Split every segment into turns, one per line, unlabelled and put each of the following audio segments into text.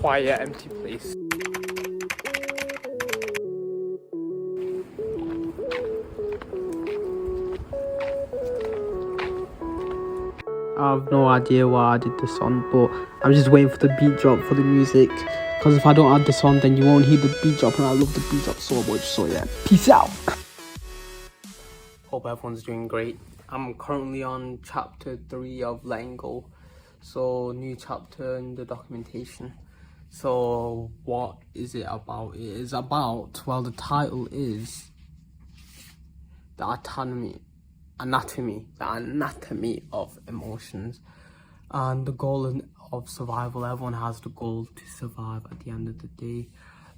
quiet, empty place. I have no idea why I did this song, but I'm just waiting for the beat drop for the music. Because if I don't add the song, then you won't hear the beat drop, and I love the beat drop so much. So yeah, peace out. Hope everyone's doing great. I'm currently on chapter 3 of Letting Go. So new chapter in the documentation. So what is it about? It is about, well, the title is the anatomy of emotions, and the goal of survival. Everyone has the goal to survive at the end of the day,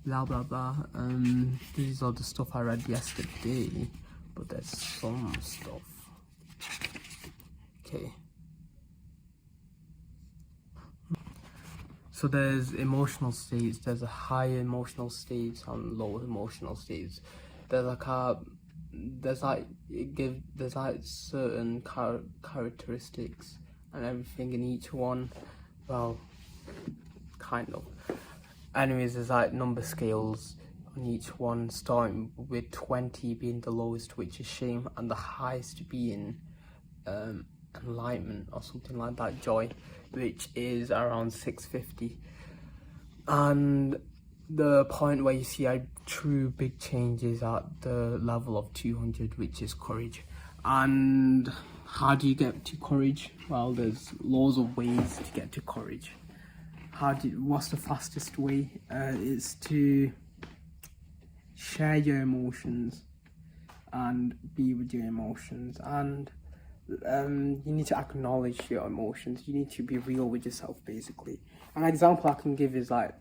blah blah blah. These are the stuff I read yesterday, but there's some stuff. Okay, so there's emotional states. There's a higher emotional states and lower emotional states. There's like certain characteristics and everything in each one. Well, kind of. Anyways, there's like number scales on each one, starting with 20 being the lowest, which is shame, and the highest being enlightenment or something like that, joy, which is around 650. And the point where you see a true big change is at the level of 200, which is courage. And how do you get to courage? Well, there's loads of ways to get to courage. What's the fastest way? Is to share your emotions and be with your emotions, and you need to acknowledge your emotions. You need to be real with yourself, basically. An example I can give is like,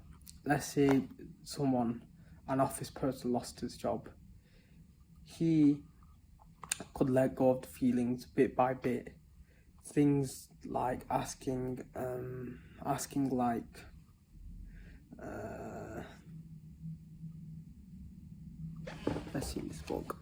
let's say an office person lost his job. He could let go of the feelings bit by bit. Things like asking like, let's see this book.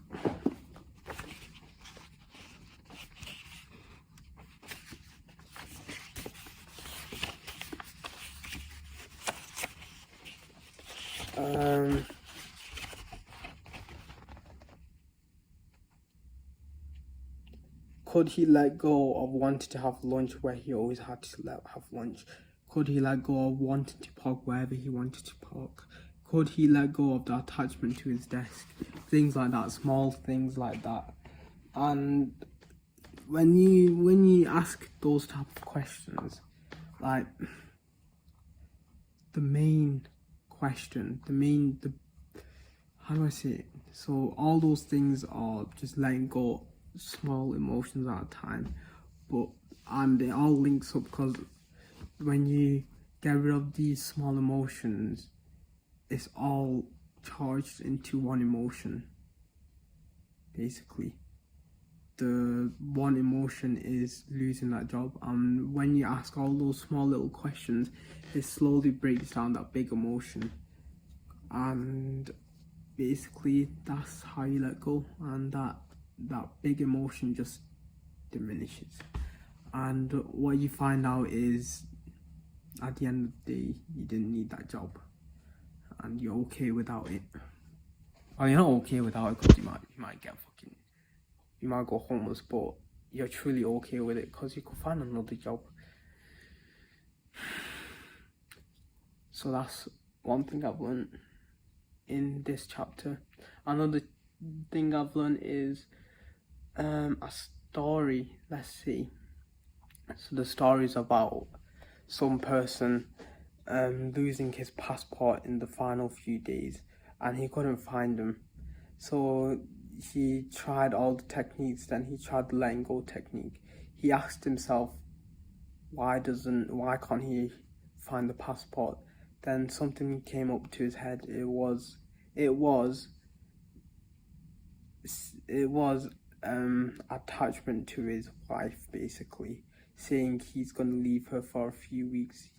Could he let go of wanting to have lunch where he always had to have lunch? Could he let go of wanting to park wherever he wanted to park? Could he let go of the attachment to his desk? Things like that, small things like that. And when you ask those type of questions, like the main question, how do I say it? So all those things are just letting go small emotions at a time, and it all links up, because when you get rid of these small emotions, it's all charged into one emotion. Basically, the one emotion is losing that job, and when you ask all those small little questions, it slowly breaks down that big emotion, and basically that's how you let go, and that big emotion just diminishes. And what you find out is, at the end of the day, you didn't need that job, and you're okay without it. Well, you're not okay without it because you might go homeless, but you're truly okay with it because you could find another job. So that's one thing I've learned in this chapter. Another thing I've learned is a story. Let's see. So the story is about some person losing his passport in the final few days, and he couldn't find them. So he tried all the techniques. Then he tried the letting go technique. He asked himself, why can't he find the passport? Then something came up to his head. It was attachment to his wife, basically, saying he's gonna leave her for a few weeks,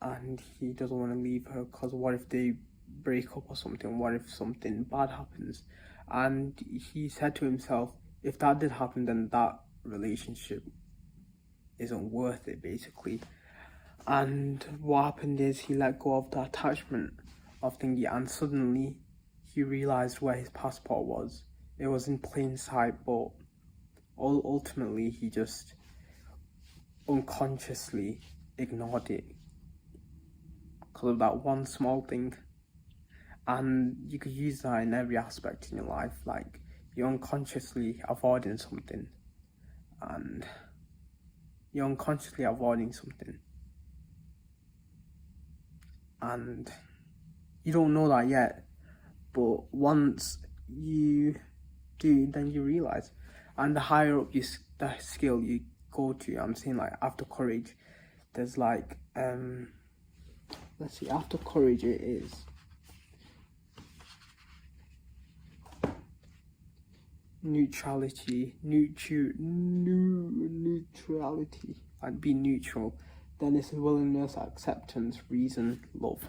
and he doesn't want to leave her because what if they break up or something? What if something bad happens? And he said to himself, if that did happen, then that relationship isn't worth it, basically. And what happened is he let go of the attachment of thingy, and suddenly he realized where his passport was. It was in plain sight, but ultimately he just unconsciously ignored it because of that one small thing. And you could use that in every aspect in your life. Like, you're unconsciously avoiding something, and you're unconsciously avoiding something, and you don't know that yet, but once you do, then you realize. And the higher up the skill you go to, I'm saying, like, after courage, there's like let's see, after courage it is neutrality, and be neutral. Then it's willingness, acceptance, reason, love.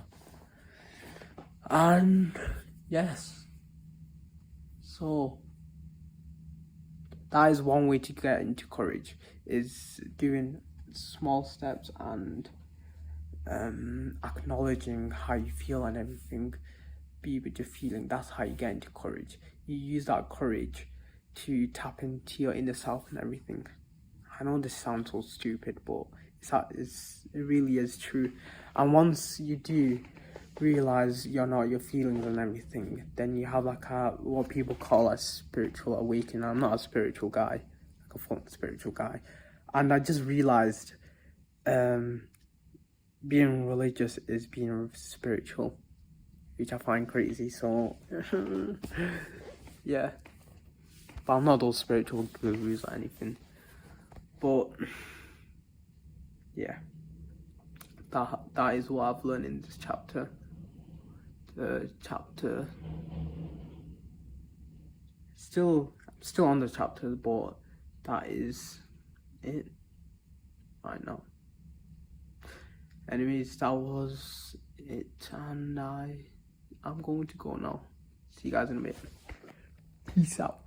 And yes, so that is one way to get into courage, is doing small steps and acknowledging how you feel and everything. Be with your feeling. That's how you get into courage. You use that courage to tap into your inner self and everything. I know this sounds so stupid, but it really is true. And once you do realize you're not your feelings and everything, then you have like what people call a spiritual awakening. I'm not a spiritual guy, like a full spiritual guy, and I just realized being religious is being spiritual, which I find crazy. So yeah, but I'm not those spiritual gurus or anything. But yeah, that is what I've learned in this chapter. The chapter still on the chapter, but that is it right now. Anyways, that was it, and I'm going to go now. See you guys in a bit. Peace out.